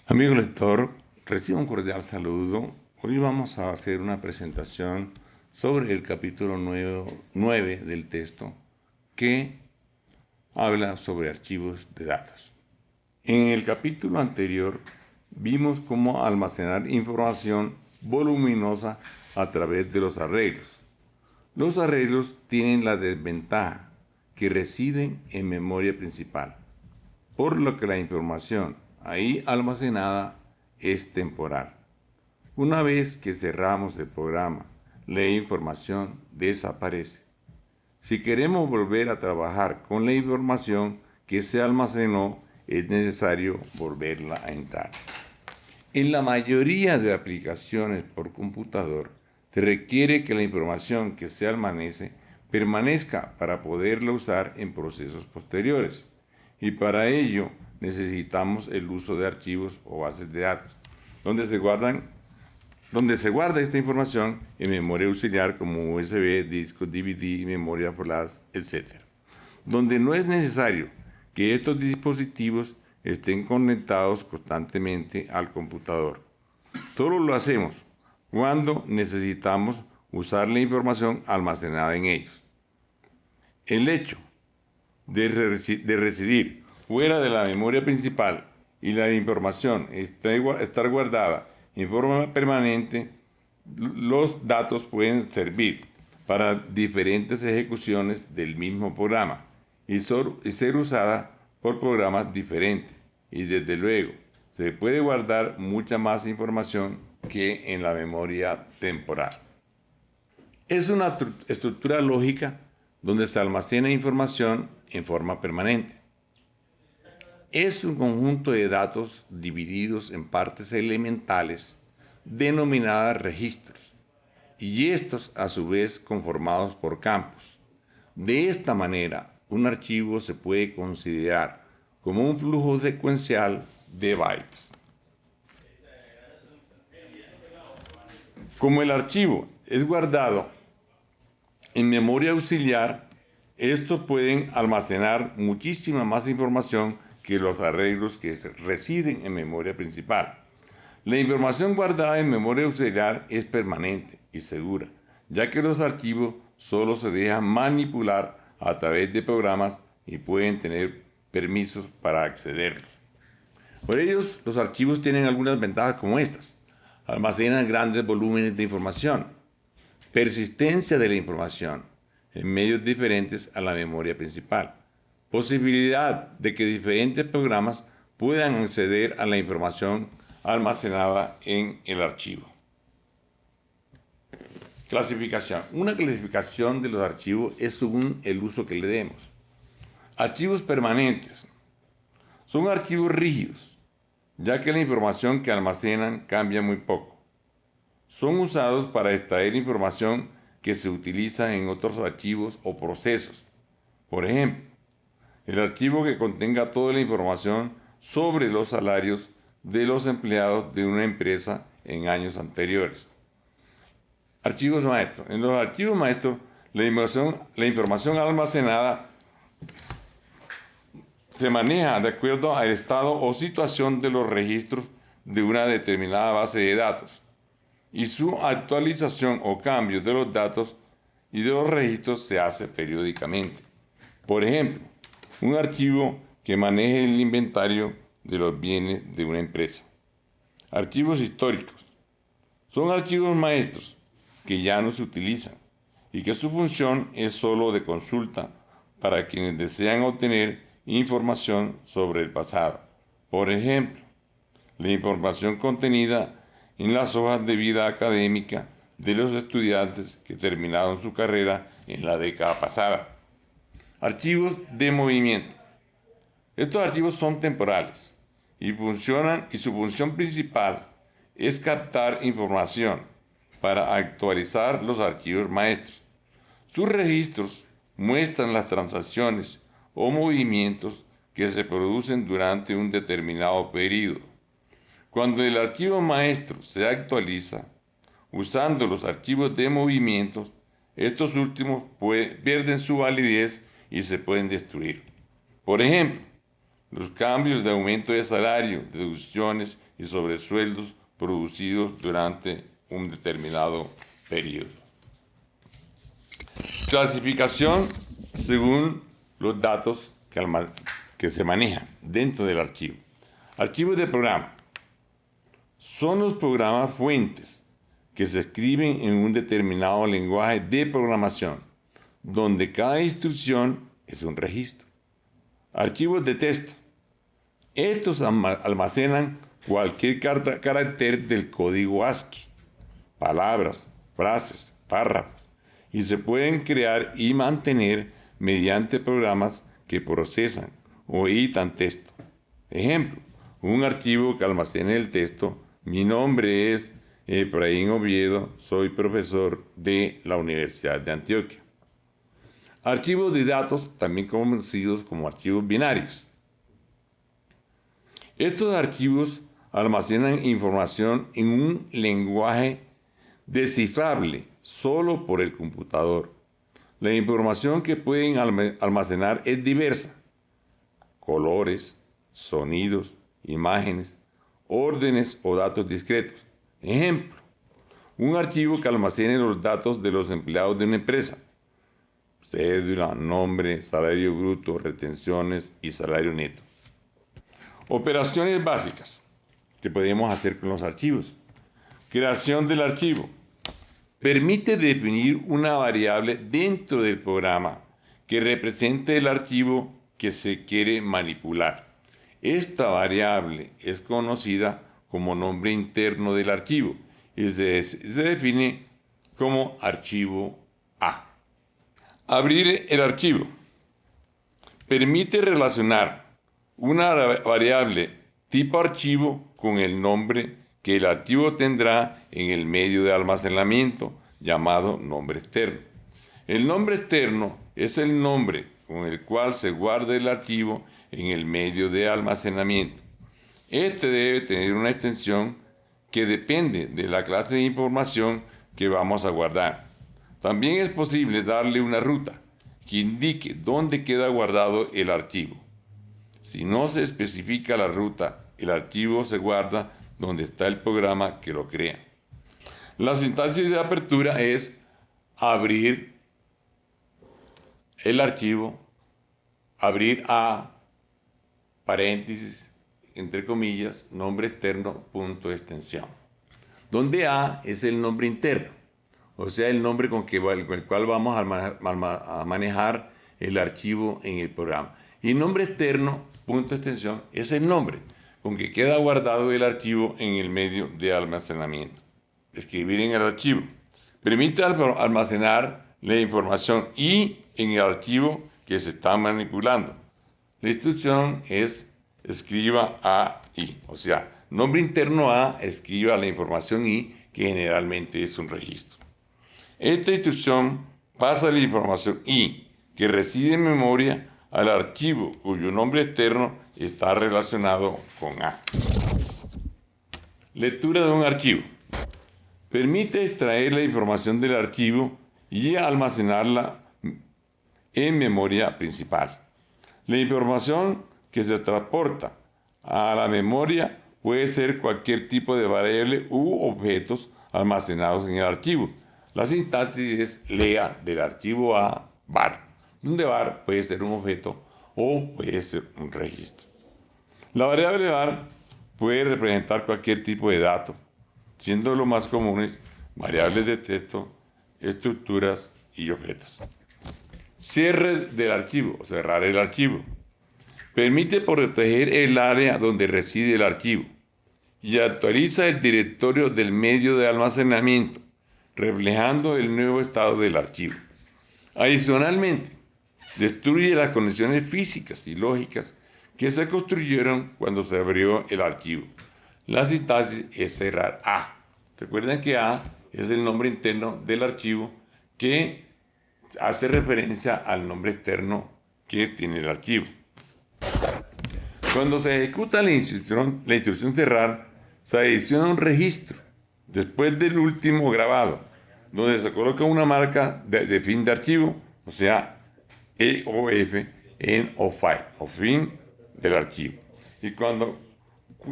Amigo lector, reciba un cordial saludo. Hoy vamos a hacer una presentación sobre el capítulo 9 del texto que habla sobre archivos de datos. En el capítulo anterior vimos cómo almacenar información voluminosa a través de los arreglos. Los arreglos tienen la desventaja que residen en memoria principal, por lo que la información ahí almacenada es temporal. Una vez que cerramos el programa, la información desaparece. Si queremos volver a trabajar con la información que se almacenó, es necesario volverla a entrar. En la mayoría de aplicaciones por computador, se requiere que la información que se almacene permanezca para poderla usar en procesos posteriores. Y para ello necesitamos el uso de archivos o bases de datos, donde se guarda esta información en memoria auxiliar como USB, discos, DVD, memoria flash, etc. Donde no es necesario que estos dispositivos estén conectados constantemente al computador. Solo lo hacemos cuando necesitamos usar la información almacenada en ellos. El hecho de residir fuera de la memoria principal y la información estar guardada en forma permanente, los datos pueden servir para diferentes ejecuciones del mismo programa y ser usada por programas diferentes. Y desde luego, se puede guardar mucha más información que en la memoria temporal. Es una estructura lógica donde se almacena información en forma permanente. Es un conjunto de datos divididos en partes elementales denominadas registros, y estos a su vez conformados por campos. De esta manera, un archivo se puede considerar como un flujo secuencial de bytes. Como el archivo es guardado en memoria auxiliar, estos pueden almacenar muchísima más información que los arreglos que residen en memoria principal. La información guardada en memoria auxiliar es permanente y segura, ya que los archivos solo se dejan manipular a través de programas y pueden tener permisos para accederlos. Por ello, los archivos tienen algunas ventajas como estas: almacenan grandes volúmenes de información, persistencia de la información en medios diferentes a la memoria principal, posibilidad de que diferentes programas puedan acceder a la información almacenada en el archivo. Clasificación. Una clasificación de los archivos es según el uso que le demos. Archivos permanentes. Son archivos rígidos, ya que la información que almacenan cambia muy poco. Son usados para extraer información que se utiliza en otros archivos o procesos. Por ejemplo, el archivo que contenga toda la información sobre los salarios de los empleados de una empresa en años anteriores. Archivos maestros. En los archivos maestros, la información almacenada se maneja de acuerdo al estado o situación de los registros de una determinada base de datos, y su actualización o cambio de los datos y de los registros se hace periódicamente. Por ejemplo, un archivo que maneje el inventario de los bienes de una empresa. Archivos históricos. Son archivos maestros que ya no se utilizan y que su función es solo de consulta para quienes desean obtener información sobre el pasado. Por ejemplo, la información contenida en las hojas de vida académica de los estudiantes que terminaron su carrera en la década pasada. Archivos de movimiento. Estos archivos son temporales y su función principal es captar información para actualizar los archivos maestros. Sus registros muestran las transacciones o movimientos que se producen durante un determinado periodo. Cuando el archivo maestro se actualiza usando los archivos de movimientos, estos últimos pierden su validez y se pueden destruir. Por ejemplo, los cambios de aumento de salario, deducciones y sobresueldos producidos durante un determinado periodo. Clasificación según los datos que se manejan dentro del archivo. Archivos de programa. Son los programas fuentes que se escriben en un determinado lenguaje de programación, donde cada instrucción es un registro. Archivos de texto. Estos almacenan cualquier carácter del código ASCII, palabras, frases, párrafos, y se pueden crear y mantener mediante programas que procesan o editan texto. Ejemplo, un archivo que almacene el texto: mi nombre es Efraín Oviedo, soy profesor de la Universidad de Antioquia. Archivos de datos, también conocidos como archivos binarios. Estos archivos almacenan información en un lenguaje descifrable solo por el computador. La información que pueden almacenar es diversa: colores, sonidos, imágenes, órdenes o datos discretos. Ejemplo, un archivo que almacene los datos de los empleados de una empresa: cédula, nombre, salario bruto, retenciones y salario neto. Operaciones básicas que podemos hacer con los archivos. Creación del archivo. Permite definir una variable dentro del programa que represente el archivo que se quiere manipular. Esta variable es conocida como nombre interno del archivo y se define como archivo A. Abrir el archivo. Permite relacionar una variable tipo archivo con el nombre que el archivo tendrá en el medio de almacenamiento, llamado nombre externo. El nombre externo es el nombre con el cual se guarda el archivo en el medio de almacenamiento. Este debe tener una extensión que depende de la clase de información que vamos a guardar. También es posible darle una ruta que indique dónde queda guardado el archivo. Si no se especifica la ruta, el archivo se guarda donde está el programa que lo crea. La sintaxis de apertura es abrir el archivo, abrir a, paréntesis, entre comillas, nombre externo, punto de extensión. Donde A es el nombre interno, o sea, el nombre con el cual vamos a manejar el archivo en el programa. Y nombre externo, punto de extensión, es el nombre con que queda guardado el archivo en el medio de almacenamiento. Escribir en el archivo. Permite almacenar la información y en el archivo que se está manipulando. La instrucción es escriba A, I. O sea, nombre interno A, escriba la información I, que generalmente es un registro. Esta instrucción pasa la información I, que reside en memoria, al archivo cuyo nombre externo está relacionado con A. Lectura de un archivo. Permite extraer la información del archivo y almacenarla en memoria principal. La información que se transporta a la memoria puede ser cualquier tipo de variable u objetos almacenados en el archivo. La sintaxis es lea del archivo a var, donde var puede ser un objeto o puede ser un registro. La variable var puede representar cualquier tipo de dato, siendo los más comunes variables de texto, estructuras y objetos. Cierre del archivo, cerrar el archivo. Permite proteger el área donde reside el archivo y actualiza el directorio del medio de almacenamiento, reflejando el nuevo estado del archivo. Adicionalmente, destruye las conexiones físicas y lógicas que se construyeron cuando se abrió el archivo. La sintaxis es cerrar A. Recuerden que A es el nombre interno del archivo que hace referencia al nombre externo que tiene el archivo. Cuando se ejecuta la instrucción cerrar, se adiciona un registro después del último grabado, donde se coloca una marca de fin de archivo, o sea, EOF, end of file, o fin del archivo. Y cuando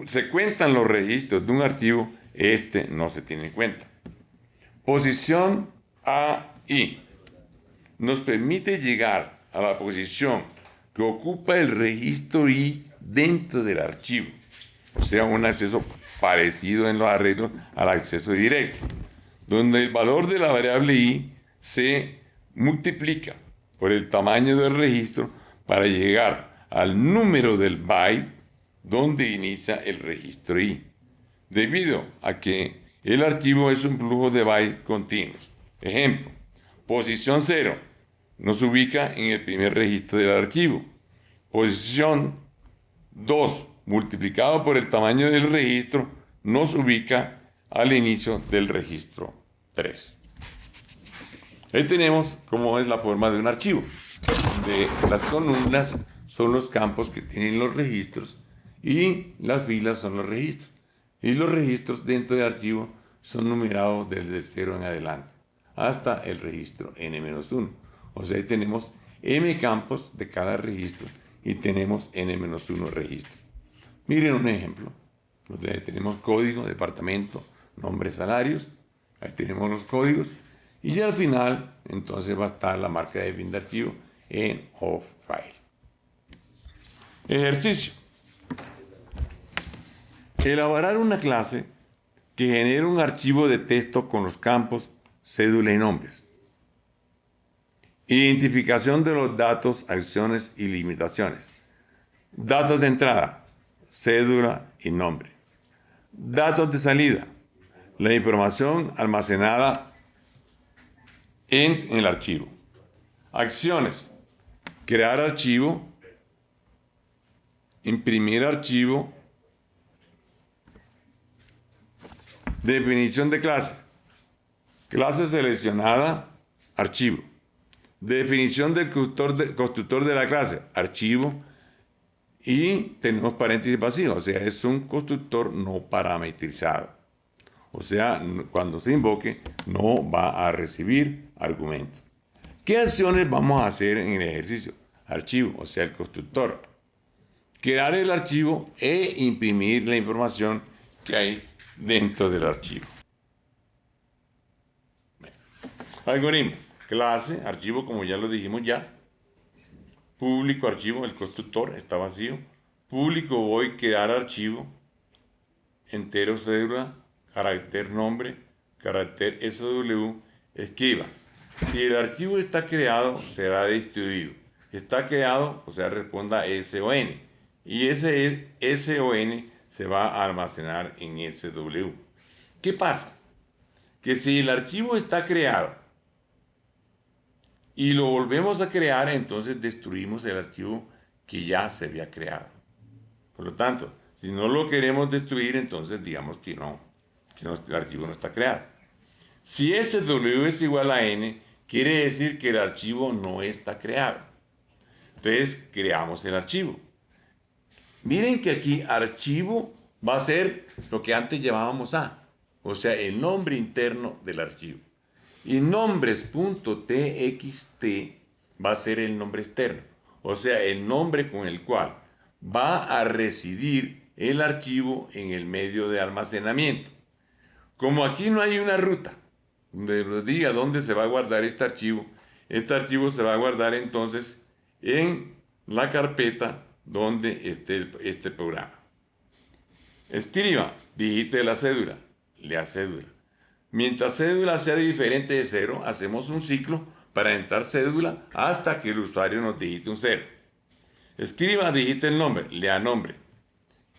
se cuentan los registros de un archivo, este no se tiene en cuenta. Posición AI nos permite llegar a la posición que ocupa el registro I dentro del archivo. O sea, un acceso parecido en los arreglos al acceso directo, donde el valor de la variable I se multiplica por el tamaño del registro para llegar al número del byte donde inicia el registro I, debido a que el archivo es un flujo de bytes continuos. Ejemplo, posición 0 nos ubica en el primer registro del archivo. Posición 2 multiplicado por el tamaño del registro nos ubica al inicio del registro 3. Ahí tenemos cómo es la forma de un archivo. Las columnas son los campos que tienen los registros y las filas son los registros. Y los registros dentro del archivo son numerados desde 0 en adelante hasta el registro n-1. O sea, ahí tenemos m campos de cada registro y tenemos n-1 registros. Miren un ejemplo. Donde tenemos código, departamento, nombres, salarios. Ahí tenemos los códigos. Y al final, entonces va a estar la marca de fin de archivo en of file. Ejercicio. Elaborar una clase que genere un archivo de texto con los campos cédula y nombres. Identificación de los datos, acciones y limitaciones. Datos de entrada, cédula y nombre. Datos de salida, la información almacenada en el archivo. Acciones, crear archivo, imprimir archivo, definición de clase, clase seleccionada, archivo. Definición del constructor de la clase, archivo. Y tenemos paréntesis vacío, o sea, es un constructor no parametrizado. O sea, cuando se invoque, no va a recibir argumentos. ¿Qué acciones vamos a hacer en el ejercicio? Archivo, o sea, el constructor. Crear el archivo e imprimir la información que hay dentro del archivo. Algoritmo. Clase, archivo, como ya lo dijimos ya. Público, archivo, el constructor está vacío. Público, voy, crear archivo. Entero, cédula, carácter, nombre, carácter SW, escriba. Si el archivo está creado, será distribuido. Está creado, o sea, responda SON. Y ese SON se va a almacenar en SW. ¿Qué pasa? Que si el archivo está creado y lo volvemos a crear, entonces destruimos el archivo que ya se había creado. Por lo tanto, si no lo queremos destruir, entonces digamos que el archivo no está creado. Si SW es igual a N, quiere decir que el archivo no está creado. Entonces, creamos el archivo. Miren que aquí archivo va a ser lo que antes llamábamos A, o sea, el nombre interno del archivo. Y nombres.txt va a ser el nombre externo, o sea, el nombre con el cual va a residir el archivo en el medio de almacenamiento. Como aquí no hay una ruta donde nos diga dónde se va a guardar este archivo se va a guardar entonces en la carpeta donde esté este programa. Escriba, digite la cédula, lea cédula. Mientras cédula sea diferente de 0, hacemos un ciclo para entrar cédula hasta que el usuario nos digite un 0. Escriba, digite el nombre, lea nombre.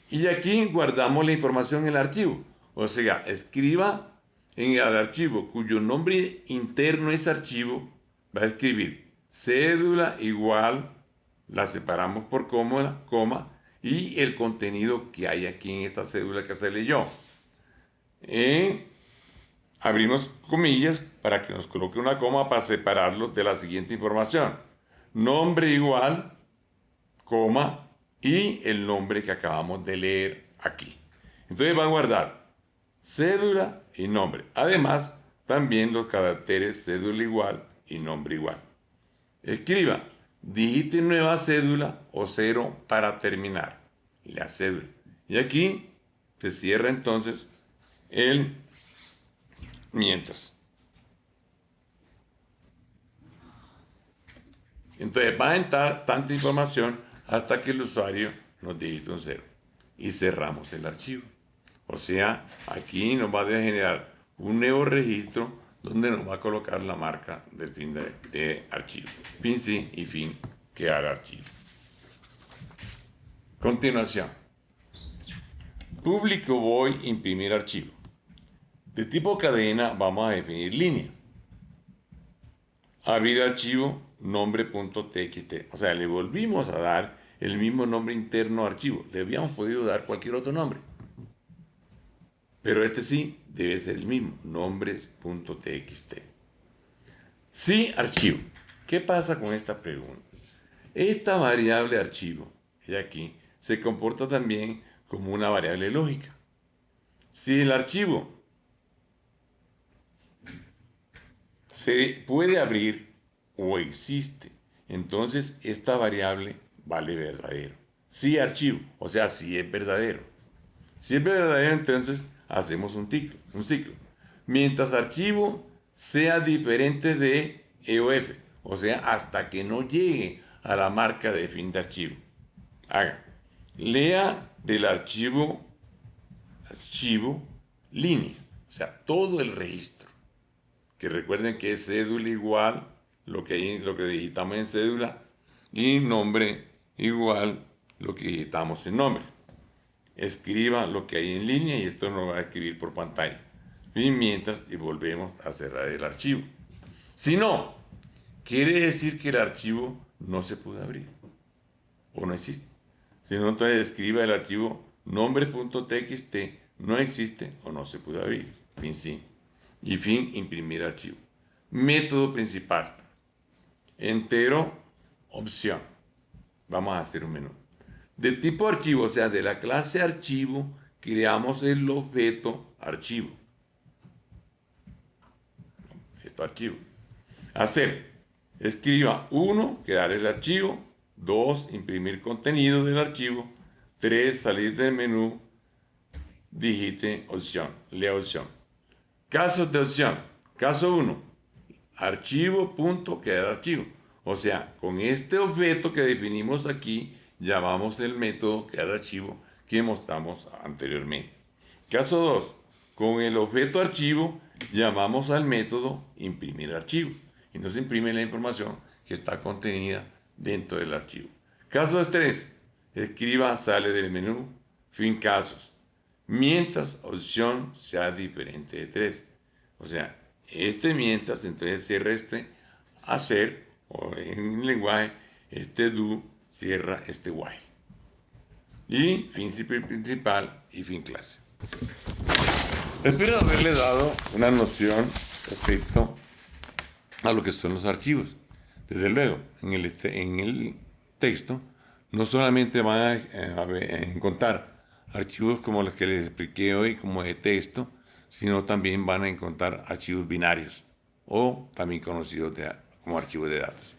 Y aquí guardamos la información en el archivo. O sea, escriba en el archivo cuyo nombre interno es archivo, va a escribir cédula igual, la separamos por coma, y el contenido que hay aquí en esta cédula que se leyó. Abrimos comillas para que nos coloque una coma para separarlo de la siguiente información. Nombre igual, coma, y el nombre que acabamos de leer aquí. Entonces va a guardar cédula y nombre. Además, también los caracteres cédula igual y nombre igual. Escriba, digite nueva cédula o 0 para terminar la cédula. Y aquí se cierra entonces el mientras. Entonces va a entrar tanta información hasta que el usuario nos digite un 0 y cerramos el archivo. O sea, aquí nos va a generar un nuevo registro donde nos va a colocar la marca del fin de archivo. Fin sí y fin quedar archivo. Continuación. Público void imprimir archivo. De tipo cadena vamos a definir línea. Abrir archivo nombre.txt. O sea, le volvimos a dar el mismo nombre interno archivo. Le habíamos podido dar cualquier otro nombre. Pero este sí debe ser el mismo, nombres.txt. Sí, archivo. ¿Qué pasa con esta pregunta? Esta variable archivo, y aquí, se comporta también como una variable lógica. Si el archivo se puede abrir o existe, entonces esta variable vale verdadero. Sí, archivo, o sea, sí es verdadero. Si es verdadero, entonces hacemos un ciclo. Mientras archivo sea diferente de EOF, o sea, hasta que no llegue a la marca de fin de archivo. Haga. Lea del archivo línea, o sea, todo el registro. Que recuerden que es cédula igual lo que digitamos en cédula y nombre igual lo que digitamos en nombre. Escriba lo que hay en línea y esto nos va a escribir por pantalla. Y volvemos a cerrar el archivo. Si no, quiere decir que el archivo no se puede abrir o no existe. Si no, entonces escriba el archivo nombre.txt no existe o no se puede abrir. Fin sí. Y fin imprimir archivo. Método principal. Entero, opción. Vamos a hacer un menú. De tipo archivo, o sea, de la clase archivo, creamos el objeto archivo. Objeto archivo. Hacer. Escriba 1, crear el archivo. 2, imprimir contenido del archivo. 3, salir del menú. Digite opción. Lea opción. Casos de opción. Caso 1. Archivo.quedar archivo. O sea, con este objeto que definimos aquí, llamamos el método quedar archivo que mostramos anteriormente. Caso 2. Con el objeto archivo, llamamos al método imprimir archivo. Y nos imprime la información que está contenida dentro del archivo. Caso 3. Escriba sale del menú. Fin casos. Mientras opción sea diferente de 3. O sea, mientras, entonces cierra hacer, o en lenguaje, do cierra while. Y fin principal y fin clase. Espero haberle dado una noción respecto a lo que son los archivos. Desde luego, en el texto no solamente van a encontrar archivos como los que les expliqué hoy, como de texto, sino también van a encontrar archivos binarios o también conocidos como archivos de datos.